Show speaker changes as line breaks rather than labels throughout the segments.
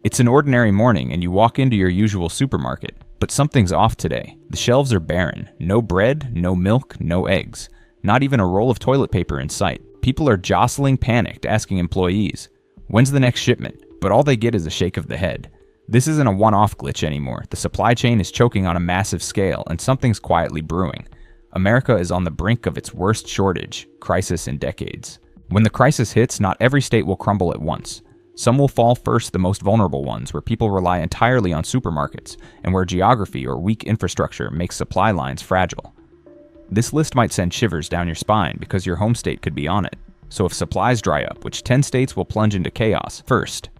It's an ordinary morning and you walk into your usual supermarket, but something's off today. The shelves are barren. No bread, no milk, no eggs. Not even a roll of toilet paper in sight. People are jostling, panicked, asking employees, "When's the next shipment?" But all they get is a shake of the head. This isn't a one-off glitch anymore. The supply chain is choking on a massive scale, and something's quietly brewing. America is on the brink of its worst shortage crisis in decades. When the crisis hits, not every state will crumble at once. Some will fall first, the most vulnerable ones, where people rely entirely on supermarkets, and where geography or weak infrastructure makes supply lines fragile. This list might send shivers down your spine because your home state could be on it. So if supplies dry up, which 10 states will plunge into chaos? First,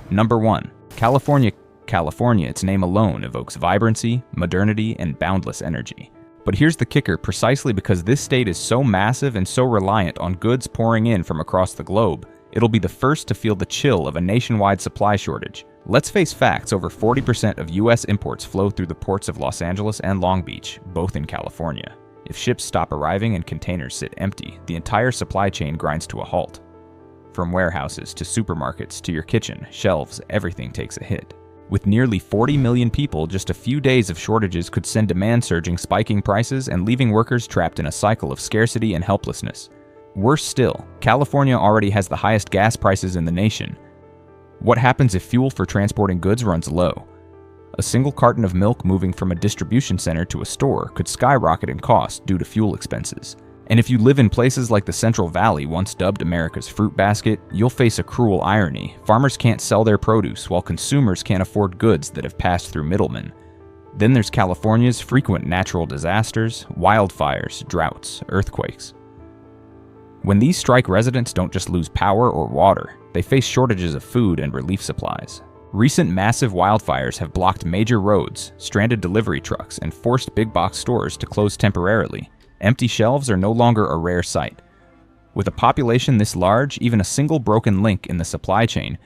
Number 1. California. California, its name alone evokes vibrancy, modernity, and boundless energy. But here's the kicker: precisely because this state is so massive and so reliant on goods pouring in from across the globe, it'll be the first to feel the chill of a nationwide supply shortage. Let's face facts: over 40% of US imports flow through the ports of Los Angeles and Long Beach, both in California. If ships stop arriving and containers sit empty, the entire supply chain grinds to a halt. From warehouses to supermarkets to your kitchen, shelves, everything takes a hit. With nearly 40 million people, just a few days of shortages could send demand surging, spiking prices, and leaving workers trapped in a cycle of scarcity and helplessness. Worse still, California already has the highest gas prices in the nation. What happens if fuel for transporting goods runs low? A single carton of milk moving from a distribution center to a store could skyrocket in cost due to fuel expenses. And if you live in places like the Central Valley, once dubbed America's fruit basket, you'll face a cruel irony. Farmers can't sell their produce, while consumers can't afford goods that have passed through middlemen. Then there's California's frequent natural disasters, wildfires, droughts, earthquakes. When these strike, residents don't just lose power or water, they face shortages of food and relief supplies. Recent massive wildfires have blocked major roads, stranded delivery trucks, and forced big box stores to close temporarily. Empty shelves are no longer a rare sight. With a population this large, even a single broken link in the supply chain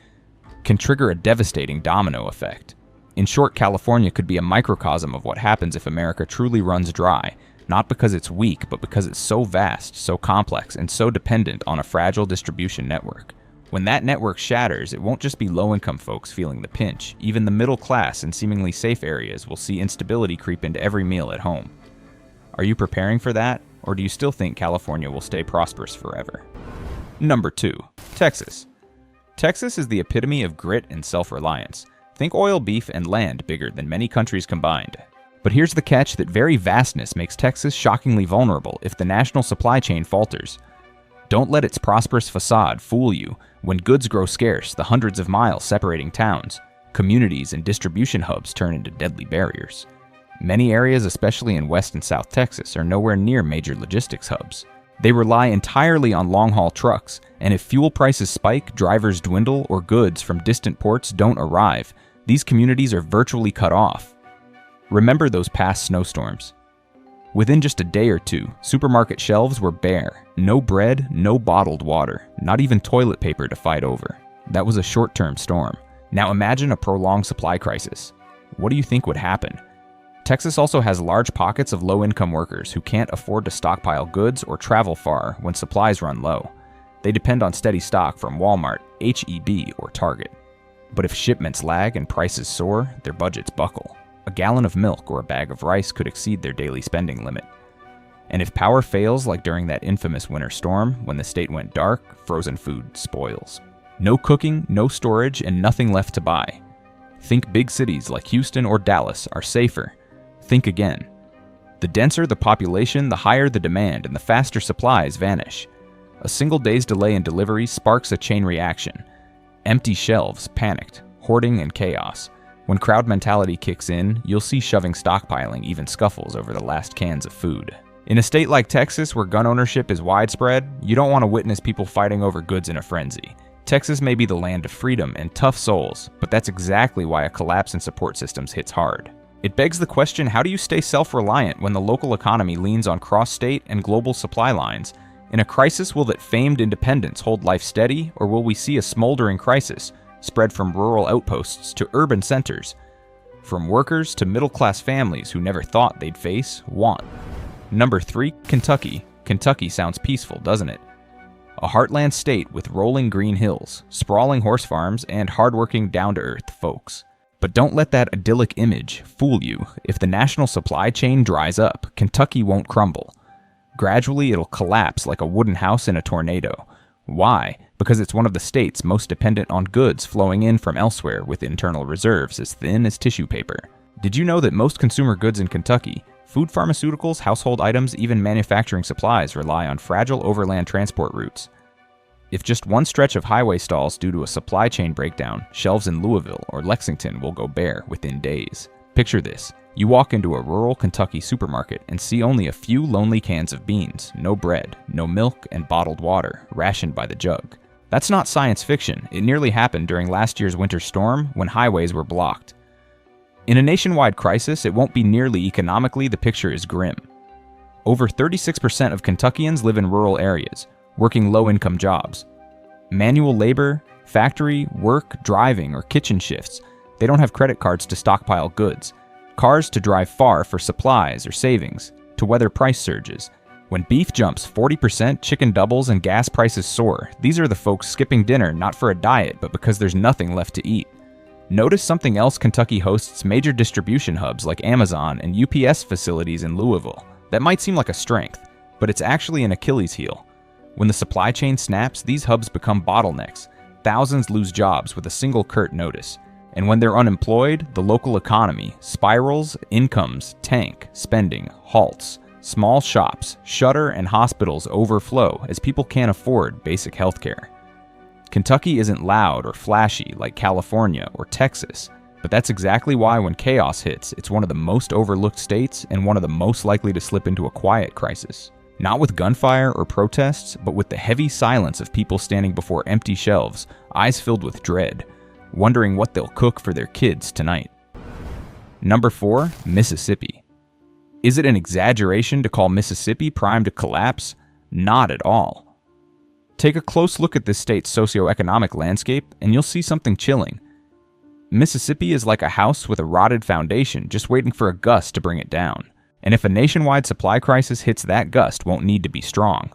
can trigger a devastating domino effect. In short, California could be a microcosm of what happens if America truly runs dry, not because it's weak, but because it's so vast, so complex, and so dependent on a fragile distribution network. When that network shatters, it won't just be low-income folks feeling the pinch. Even the middle class and seemingly safe areas will see instability creep into every meal at home. Are you preparing for that, or do you still think California will stay prosperous forever? Number 2. Texas. Texas is the epitome of grit and self-reliance. Think oil, beef, and land bigger than many countries combined. But here's the catch: that very vastness makes Texas shockingly vulnerable if the national supply chain falters. Don't let its prosperous facade fool you. When goods grow scarce, the hundreds of miles separating towns, communities, and distribution hubs turn into deadly barriers. Many areas, especially in West and South Texas, are nowhere near major logistics hubs. They rely entirely on long-haul trucks, and if fuel prices spike, drivers dwindle, or goods from distant ports don't arrive, these communities are virtually cut off. Remember those past snowstorms. Within just a day or two, supermarket shelves were bare. No bread, no bottled water, not even toilet paper to fight over. That was a short-term storm. Now imagine a prolonged supply crisis. What do you think would happen? Texas also has large pockets of low-income workers who can't afford to stockpile goods or travel far when supplies run low. They depend on steady stock from Walmart, H-E-B, or Target. But if shipments lag and prices soar, their budgets buckle. A gallon of milk or a bag of rice could exceed their daily spending limit. And if power fails, like during that infamous winter storm when the state went dark, frozen food spoils. No cooking, no storage, and nothing left to buy. Think big cities like Houston or Dallas are safer. Think again. The denser the population, the higher the demand, and the faster supplies vanish. A single day's delay in delivery sparks a chain reaction. Empty shelves, panicked, hoarding, and chaos. When crowd mentality kicks in, you'll see shoving, stockpiling, even scuffles over the last cans of food. In a state like Texas, where gun ownership is widespread, you don't want to witness people fighting over goods in a frenzy. Texas may be the land of freedom and tough souls, but that's exactly why a collapse in support systems hits hard. It begs the question: how do you stay self-reliant when the local economy leans on cross-state and global supply lines? In a crisis, will that famed independence hold life steady, or will we see a smoldering crisis spread from rural outposts to urban centers, from workers to middle-class families who never thought they'd face want? Number 3, Kentucky. Kentucky sounds peaceful, doesn't it? a heartland state with rolling green hills, sprawling horse farms, and hardworking, down-to-earth folks. But don't let that idyllic image fool you. If the national supply chain dries up, Kentucky won't crumble. Gradually, it'll collapse like a wooden house in a tornado. Why? Because it's one of the states most dependent on goods flowing in from elsewhere with internal reserves as thin as tissue paper. Did you know that most consumer goods in Kentucky, food, pharmaceuticals, household items, even manufacturing supplies, rely on fragile overland transport routes? If just one stretch of highway stalls due to a supply chain breakdown, shelves in Louisville or Lexington will go bare within days. Picture this. You walk into a rural Kentucky supermarket and see only a few lonely cans of beans, no bread, no milk, and bottled water, rationed by the jug. That's not science fiction. It nearly happened during last year's winter storm when highways were blocked. In a nationwide crisis, it won't be nearly economically. The picture is grim. Over 36% of Kentuckians live in rural areas, working low-income jobs. Manual labor, factory, work, driving, or kitchen shifts. They don't have credit cards to stockpile goods, cars to drive far for supplies or savings, to weather price surges. When beef jumps 40%, chicken doubles, and gas prices soar, these are the folks skipping dinner not for a diet, but because there's nothing left to eat. Notice something else. Kentucky hosts major distribution hubs like Amazon and UPS facilities in Louisville. That might seem like a strength, but it's actually an Achilles heel. When the supply chain snaps, these hubs become bottlenecks. Thousands lose jobs with a single curt notice. And when they're unemployed, the local economy spirals, incomes tank, spending halts. Small shops shutter and hospitals overflow as people can't afford basic healthcare. Kentucky isn't loud or flashy like California or Texas, but that's exactly why when chaos hits, it's one of the most overlooked states and one of the most likely to slip into a quiet crisis. Not with gunfire or protests, but with the heavy silence of people standing before empty shelves, eyes filled with dread, wondering what they'll cook for their kids tonight. Number 4, Mississippi. Is it an exaggeration to call Mississippi primed to collapse? Not at all. Take a close look at this state's socioeconomic landscape, and you'll see something chilling. Mississippi is like a house with a rotted foundation, just waiting for a gust to bring it down. And if a nationwide supply crisis hits, that gust won't need to be strong.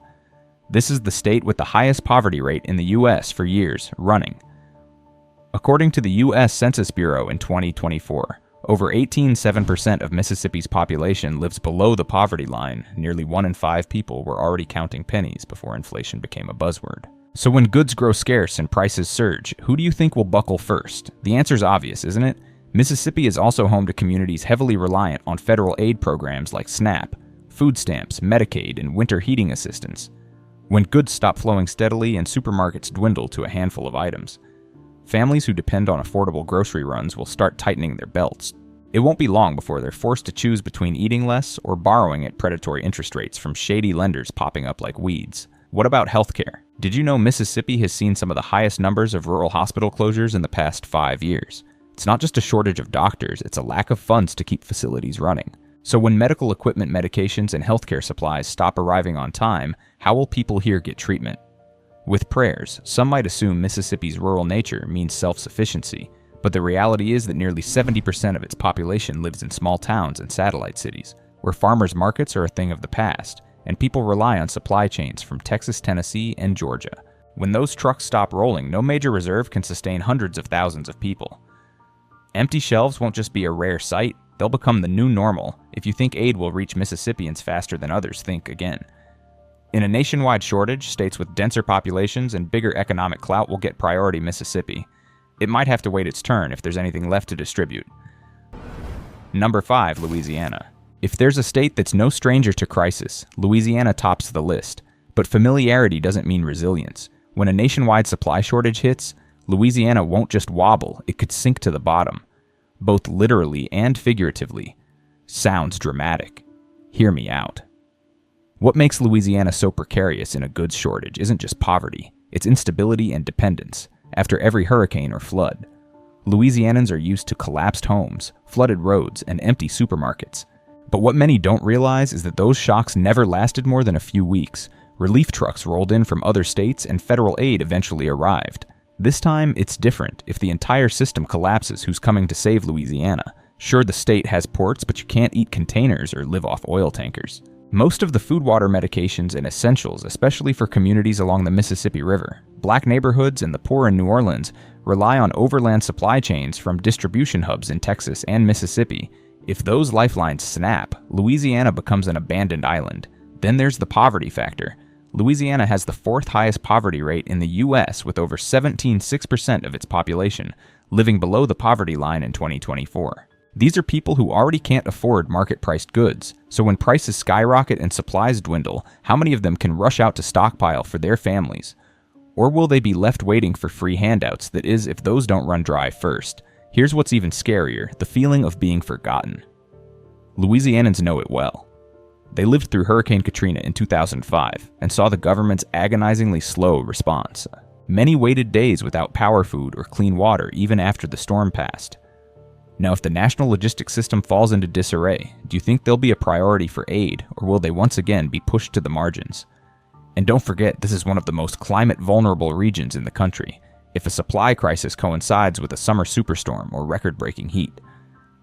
This is the state with the highest poverty rate in the U.S. for years running. According to the U.S. Census Bureau in 2024, over 18.7% of Mississippi's population lives below the poverty line. Nearly 1 in 5 people were already counting pennies before inflation became a buzzword. So when goods grow scarce and prices surge, who do you think will buckle first? The answer's obvious, isn't it? Mississippi is also home to communities heavily reliant on federal aid programs like SNAP, food stamps, Medicaid, and winter heating assistance. When goods stop flowing steadily and supermarkets dwindle to a handful of items, families who depend on affordable grocery runs will start tightening their belts. It won't be long before they're forced to choose between eating less or borrowing at predatory interest rates from shady lenders popping up like weeds. What about healthcare? Did you know Mississippi has seen some of the highest numbers of rural hospital closures in the past 5 years? It's not just a shortage of doctors, it's a lack of funds to keep facilities running. So when medical equipment, medications, and healthcare supplies stop arriving on time, how will people here get treatment? With prayers. Some might assume Mississippi's rural nature means self-sufficiency, but the reality is that nearly 70% of its population lives in small towns and satellite cities, where farmers' markets are a thing of the past, and people rely on supply chains from Texas, Tennessee, and Georgia. When those trucks stop rolling, no major reserve can sustain hundreds of thousands of people. Empty shelves won't just be a rare sight, they'll become the new normal. If you think aid will reach Mississippians faster than others, think again. In a nationwide shortage, states with denser populations and bigger economic clout will get priority. Mississippi. It might have to wait its turn if there's anything left to distribute. Number 5, Louisiana. If there's a state that's no stranger to crisis, Louisiana tops the list. But familiarity doesn't mean resilience. When a nationwide supply shortage hits, Louisiana won't just wobble, it could sink to the bottom. Both literally and figuratively. Sounds dramatic. Hear me out. What makes Louisiana so precarious in a goods shortage isn't just poverty, it's instability and dependence. After every hurricane or flood, Louisianans are used to collapsed homes, flooded roads, and empty supermarkets. But what many don't realize is that those shocks never lasted more than a few weeks. Relief trucks rolled in from other states and federal aid eventually arrived. This time, it's different. If the entire system collapses, who's coming to save Louisiana? Sure, the state has ports, but you can't eat containers or live off oil tankers. Most of the food, water, medications, and essentials, especially for communities along the Mississippi River, black neighborhoods, and the poor in New Orleans, rely on overland supply chains from distribution hubs in Texas and Mississippi. If those lifelines snap, Louisiana becomes an abandoned island. Then there's the poverty factor. Louisiana has the fourth highest poverty rate in the U.S., with over 17.6% of its population living below the poverty line in 2024. These are people who already can't afford market-priced goods, so when prices skyrocket and supplies dwindle, how many of them can rush out to stockpile for their families? Or will they be left waiting for free handouts, that is, if those don't run dry first? Here's what's even scarier, the feeling of being forgotten. Louisianans know it well. They lived through Hurricane Katrina in 2005 and saw the government's agonizingly slow response. Many waited days without power, food, or clean water even after the storm passed. Now, if the national logistics system falls into disarray, do you think they'll be a priority for aid, or will they once again be pushed to the margins? And don't forget, this is one of the most climate-vulnerable regions in the country. If a supply crisis coincides with a summer superstorm or record-breaking heat,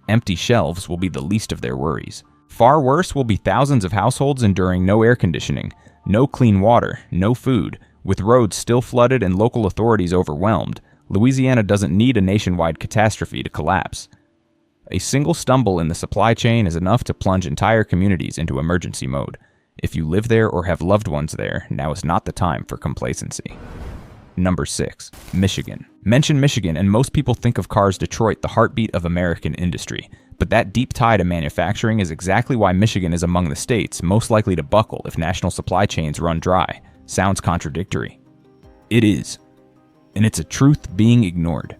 empty shelves will be the least of their worries. Far worse will be thousands of households enduring no air conditioning, no clean water, no food. With roads still flooded and local authorities overwhelmed, Louisiana doesn't need a nationwide catastrophe to collapse. A single stumble in the supply chain is enough to plunge entire communities into emergency mode. If you live there or have loved ones there, now is not the time for complacency. Number 6. Michigan. Mention Michigan and most people think of Cars Detroit, the heartbeat of American industry. But that deep tie to manufacturing is exactly why Michigan is among the states most likely to buckle if national supply chains run dry. Sounds contradictory. It is. And it's a truth being ignored.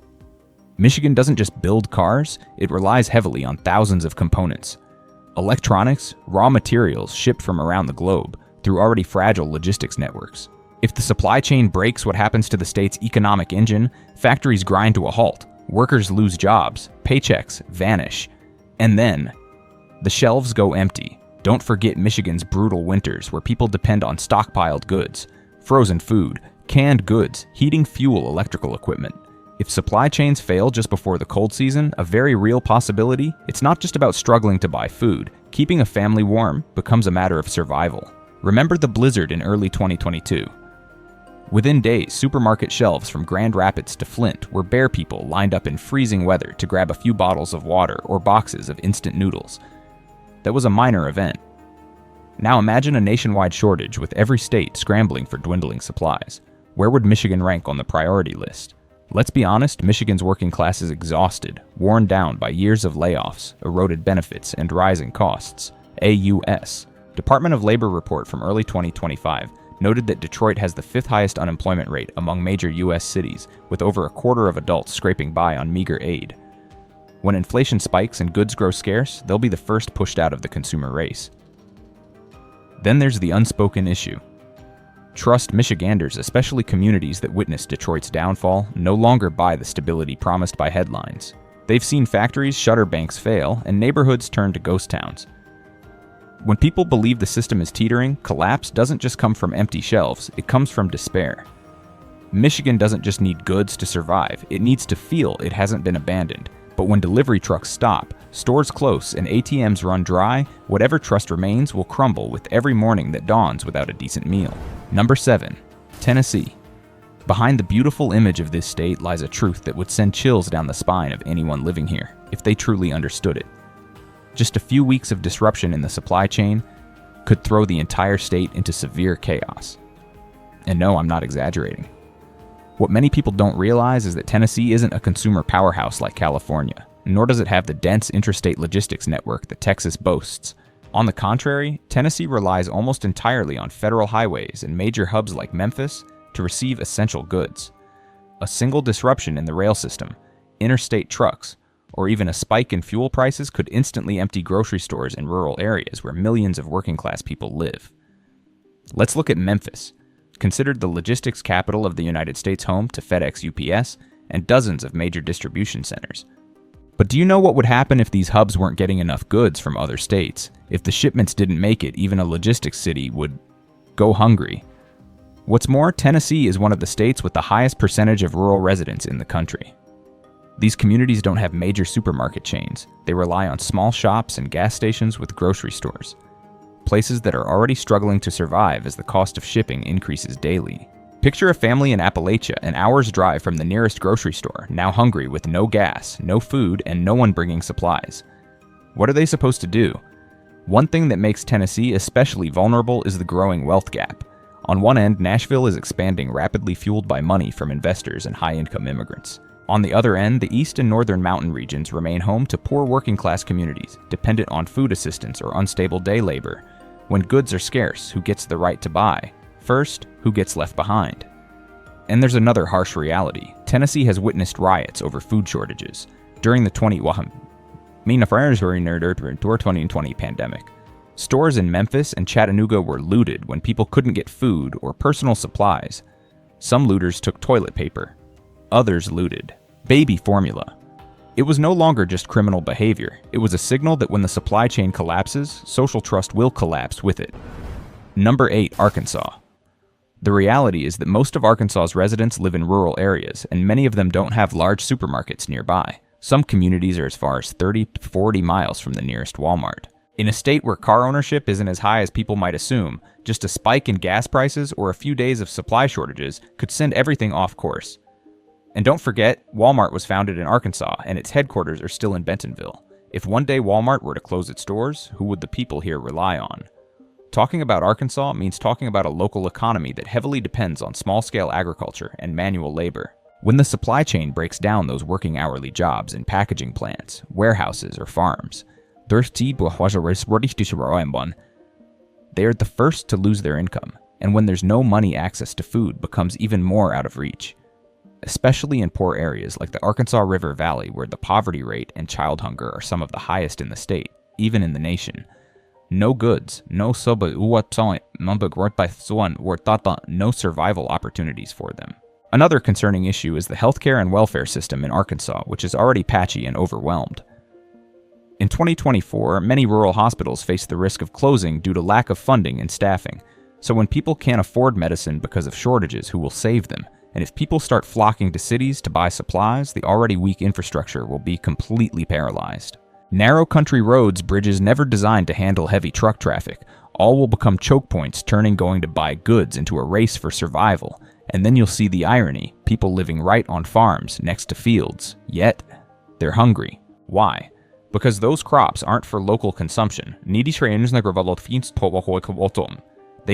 Michigan doesn't just build cars, it relies heavily on thousands of components. Electronics, raw materials shipped from around the globe through already fragile logistics networks. If the supply chain breaks, what happens to the state's economic engine? Factories grind to a halt, workers lose jobs, paychecks vanish, and then the shelves go empty. Don't forget Michigan's brutal winters where people depend on stockpiled goods, frozen food, canned goods, heating fuel, electrical equipment. If supply chains fail just before the cold season, a very real possibility, it's not just about struggling to buy food. Keeping a family warm becomes a matter of survival. Remember the blizzard in early 2022. Within days, supermarket shelves from Grand Rapids to Flint were bare people lined up in freezing weather to grab a few bottles of water or boxes of instant noodles. That was a minor event. Now imagine a nationwide shortage with every state scrambling for dwindling supplies. Where would Michigan rank on the priority list? Let's be honest, Michigan's working class is exhausted, worn down by years of layoffs, eroded benefits, and rising costs. AUS. Department of Labor report from early 2025 noted that Detroit has the 5th highest unemployment rate among major U.S. cities, with over a quarter of adults scraping by on meager aid. When inflation spikes and goods grow scarce, they'll be the first pushed out of the consumer race. Then there's the unspoken issue. Trust Michiganders, especially communities that witnessed Detroit's downfall, no longer buy the stability promised by headlines. They've seen factories shutter banks fail and neighborhoods turn to ghost towns. When people believe the system is teetering, collapse doesn't just come from empty shelves, it comes from despair. Michigan doesn't just need goods to survive, it needs to feel it hasn't been abandoned. But when delivery trucks stop, stores close, and ATMs run dry, whatever trust remains will crumble with every morning that dawns without a decent meal. Number 7. Tennessee. Behind the beautiful image of this state lies a truth that would send chills down the spine of anyone living here, if they truly understood it. Just a few weeks of disruption in the supply chain could throw the entire state into severe chaos. And no, I'm not exaggerating. What many people don't realize is that Tennessee isn't a consumer powerhouse like California, nor does it have the dense interstate logistics network that Texas boasts. On the contrary, Tennessee relies almost entirely on federal highways and major hubs like Memphis to receive essential goods. A single disruption in the rail system, interstate trucks, or even a spike in fuel prices could instantly empty grocery stores in rural areas where millions of working-class people live. Let's look at Memphis, considered the logistics capital of the United States, home to FedEx, UPS, and dozens of major distribution centers. But do you know what would happen if these hubs weren't getting enough goods from other states? If the shipments didn't make it, even a logistics city would go hungry. What's more, Tennessee is one of the states with the highest percentage of rural residents in the country. These communities don't have major supermarket chains. They rely on small shops and gas stations with grocery stores. places that are already struggling to survive as the cost of shipping increases daily. Picture a family in Appalachia an hour's drive from the nearest grocery store, now hungry with no gas, no food, and no one bringing supplies. What are they supposed to do? One thing that makes Tennessee especially vulnerable is the growing wealth gap. On one end, Nashville is expanding rapidly, fueled by money from investors and high-income immigrants. On the other end, the east and northern mountain regions remain home to poor working-class communities, dependent on food assistance or unstable day labor. When goods are scarce, who gets the right to buy? First, who gets left behind? And there's another harsh reality. Tennessee has witnessed riots over food shortages. During the 2020 pandemic, stores in Memphis and Chattanooga were looted when people couldn't get food or personal supplies. Some looters took toilet paper. Others looted baby formula. It was no longer just criminal behavior. It was a signal that when the supply chain collapses, social trust will collapse with it. Number 8, Arkansas. The reality is that most of Arkansas's residents live in rural areas, and many of them don't have large supermarkets nearby. Some communities are as far as 30 to 40 miles from the nearest Walmart. In a state where car ownership isn't as high as people might assume, just a spike in gas prices or a few days of supply shortages could send everything off course. And don't forget, Walmart was founded in Arkansas, and its headquarters are still in Bentonville. If one day Walmart were to close its doors, who would the people here rely on? Talking about Arkansas means talking about a local economy that heavily depends on small-scale agriculture and manual labor. When the supply chain breaks down those working hourly jobs in packaging plants, warehouses, or farms, they are the first to lose their income, and when there's no money, access to food becomes even more out of reach. Especially in poor areas like the Arkansas River Valley, where the poverty rate and child hunger are some of the highest in the state, even in the nation. No goods, no survival opportunities for them. Another concerning issue is the healthcare and welfare system in Arkansas, which is already patchy and overwhelmed. In 2024, many rural hospitals face the risk of closing due to lack of funding and staffing. So when people can't afford medicine because of shortages, who will save them? And if people start flocking to cities to buy supplies, the already weak infrastructure will be completely paralyzed. Narrow country roads, bridges never designed to handle heavy truck traffic, all will become choke points, turning going to buy goods into a race for survival. And then you'll see the irony, people living right on farms next to fields, yet they're hungry. Why? Because those crops aren't for local consumption. They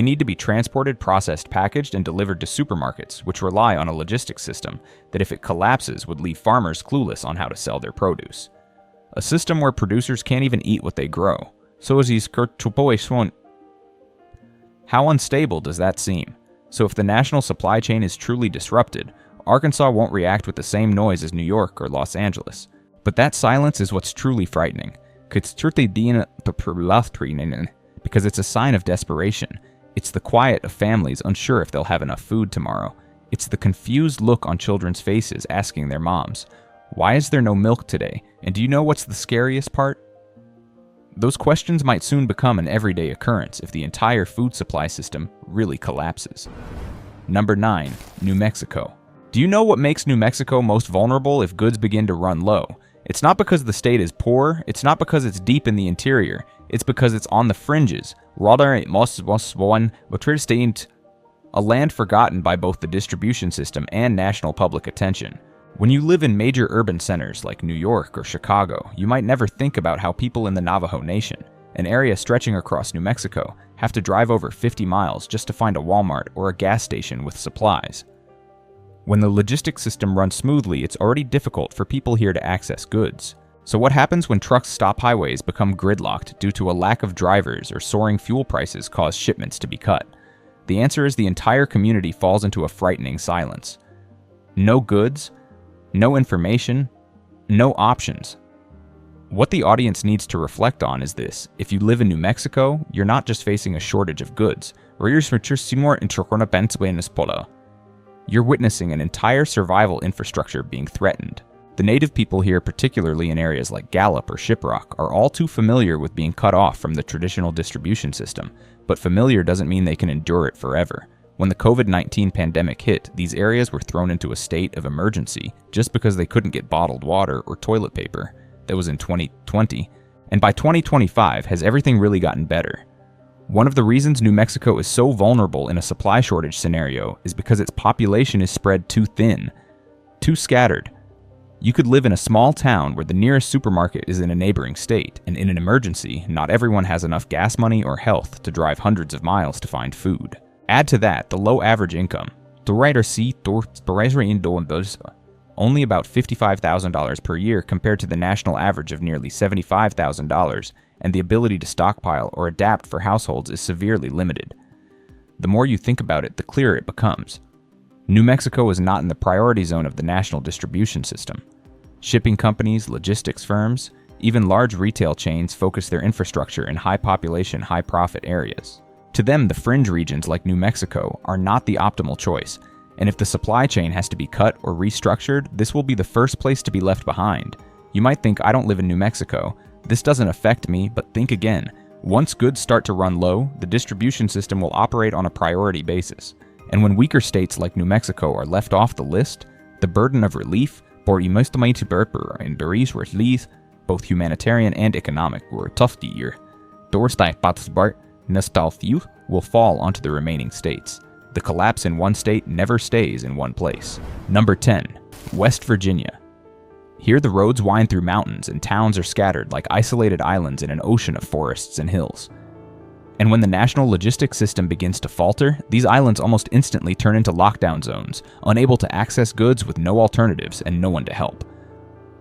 need to be transported, processed, packaged, and delivered to supermarkets, which rely on a logistics system that, if it collapses, would leave farmers clueless on how to sell their produce. A system where producers can't even eat what they grow. How unstable does that seem? So if the national supply chain is truly disrupted, Arkansas won't react with the same noise as New York or Los Angeles. But that silence is what's truly frightening, because it's a sign of desperation. It's the quiet of families unsure if they'll have enough food tomorrow. It's the confused look on children's faces asking their moms, "Why is there no milk today? And do you know what's the scariest part?" Those questions might soon become an everyday occurrence if the entire food supply system really collapses. Number 9, New Mexico. Do you know what makes New Mexico most vulnerable if goods begin to run low? It's not because the state is poor, it's not because it's deep in the interior, it's because it's on the fringes. A land forgotten by both the distribution system and national public attention. When you live in major urban centers like New York or Chicago, you might never think about how people in the Navajo Nation, an area stretching across New Mexico, have to drive over 50 miles just to find a Walmart or a gas station with supplies. When the logistics system runs smoothly, it's already difficult for people here to access goods. So what happens when trucks stop highways become gridlocked due to a lack of drivers or soaring fuel prices cause shipments to be cut? The answer is the entire community falls into a frightening silence. No goods, no information, no options. What the audience needs to reflect on is this: if you live in New Mexico, you're not just facing a shortage of goods. You're witnessing an entire survival infrastructure being threatened. The native people here, particularly in areas like Gallup or Shiprock, are all too familiar with being cut off from the traditional distribution system, but familiar doesn't mean they can endure it forever. When the COVID-19 pandemic hit, these areas were thrown into a state of emergency just because they couldn't get bottled water or toilet paper. That was in 2020. And by 2025, has everything really gotten better? One of the reasons New Mexico is so vulnerable in a supply shortage scenario is because its population is spread too thin, too scattered. You could live in a small town where the nearest supermarket is in a neighboring state, and in an emergency, not everyone has enough gas money or health to drive hundreds of miles to find food. Add to that the low average income, only about $55,000 per year compared to the national average of nearly $75,000, and the ability to stockpile or adapt for households is severely limited. The more you think about it, the clearer it becomes. New Mexico is not in the priority zone of the national distribution system. Shipping companies, logistics firms, even large retail chains focus their infrastructure in high-population, high-profit areas. To them, the fringe regions like New Mexico are not the optimal choice, and if the supply chain has to be cut or restructured, this will be the first place to be left behind. You might think, I don't live in New Mexico. This doesn't affect me, but think again. Once goods start to run low, the distribution system will operate on a priority basis. And when weaker states like New Mexico are left off the list, the burden of relief, both humanitarian and economic, will fall onto the remaining states. The collapse in one state never stays in one place. Number 10. West Virginia. Here the roads wind through mountains and towns are scattered like isolated islands in an ocean of forests and hills. And when the national logistics system begins to falter, these islands almost instantly turn into lockdown zones, unable to access goods with no alternatives and no one to help.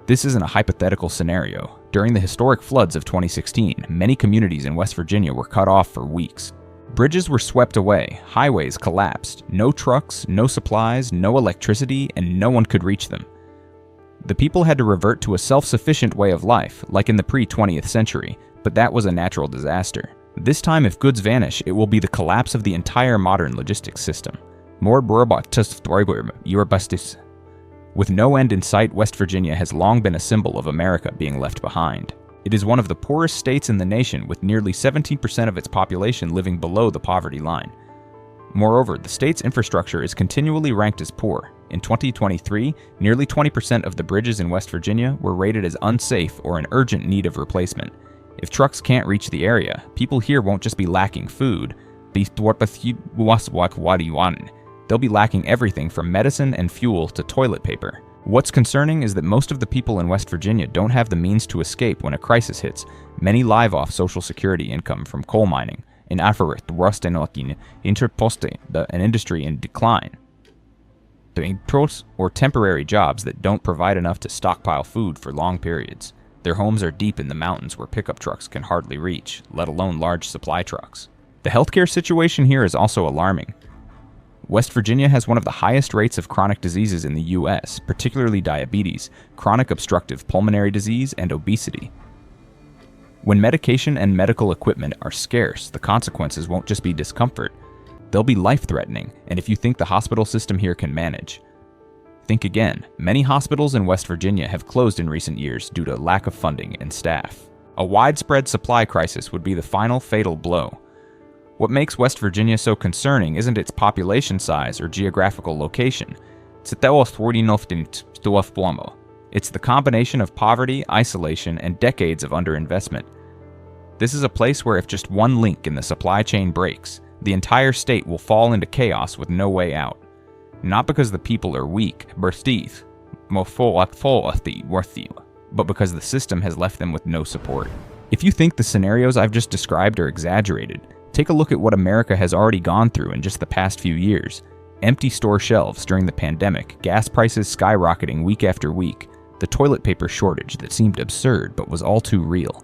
This isn't a hypothetical scenario. During the historic floods of 2016, many communities in West Virginia were cut off for weeks. Bridges were swept away, highways collapsed, no trucks, no supplies, no electricity, and no one could reach them. The people had to revert to a self-sufficient way of life, like in the pre-20th century, but that was a natural disaster. This time, if goods vanish, it will be the collapse of the entire modern logistics system. With no end in sight, West Virginia has long been a symbol of America being left behind. It is one of the poorest states in the nation, with nearly 17% of its population living below the poverty line. Moreover, the state's infrastructure is continually ranked as poor. In 2023, nearly 20% of the bridges in West Virginia were rated as unsafe or in urgent need of replacement. If trucks can't reach the area, people here won't just be lacking food, they'll be lacking everything from medicine and fuel to toilet paper. What's concerning is that most of the people in West Virginia don't have the means to escape when a crisis hits. Many live off Social Security income from coal mining, an industry in decline, or temporary jobs that don't provide enough to stockpile food for long periods. Their homes are deep in the mountains where pickup trucks can hardly reach, let alone large supply trucks. The healthcare situation here is also alarming. West Virginia has one of the highest rates of chronic diseases in the U.S., particularly diabetes, chronic obstructive pulmonary disease, and obesity. When medication and medical equipment are scarce, the consequences won't just be discomfort. They'll be life-threatening, and if you think the hospital system here can manage, think again. Many hospitals in West Virginia have closed in recent years due to lack of funding and staff. A widespread supply crisis would be the final fatal blow. What makes West Virginia so concerning isn't its population size or geographical location. It's the combination of poverty, isolation, and decades of underinvestment. This is a place where if just one link in the supply chain breaks, the entire state will fall into chaos with no way out. Not because the people are weak, but because the system has left them with no support. If you think the scenarios I've just described are exaggerated, take a look at what America has already gone through in just the past few years. Empty store shelves during the pandemic, gas prices skyrocketing week after week, the toilet paper shortage that seemed absurd but was all too real.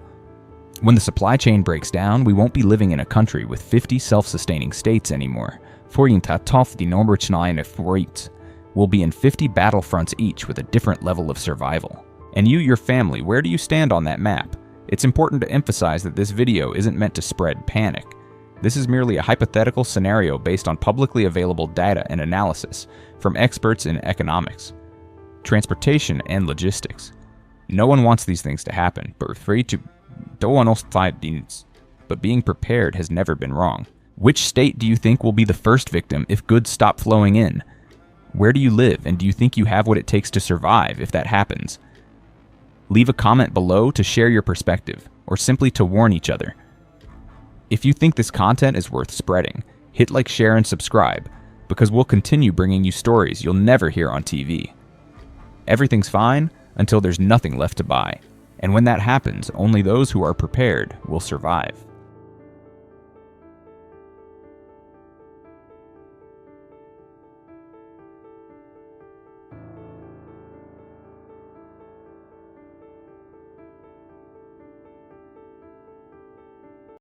When the supply chain breaks down, we won't be living in a country with 50 self-sustaining states anymore. We'll be in 50 battlefronts each with a different level of survival. And you, your family, where do you stand on that map? It's important to emphasize that this video isn't meant to spread panic. This is merely a hypothetical scenario based on publicly available data and analysis from experts in economics, transportation, and logistics. No one wants these things to happen, but being prepared has never been wrong. Which state do you think will be the first victim if goods stop flowing in? Where do you live, and do you think you have what it takes to survive if that happens? Leave a comment below to share your perspective, or simply to warn each other. If you think this content is worth spreading, hit like, share, and subscribe, because we'll continue bringing you stories you'll never hear on TV. Everything's fine until there's nothing left to buy, and when that happens, only those who are prepared will survive.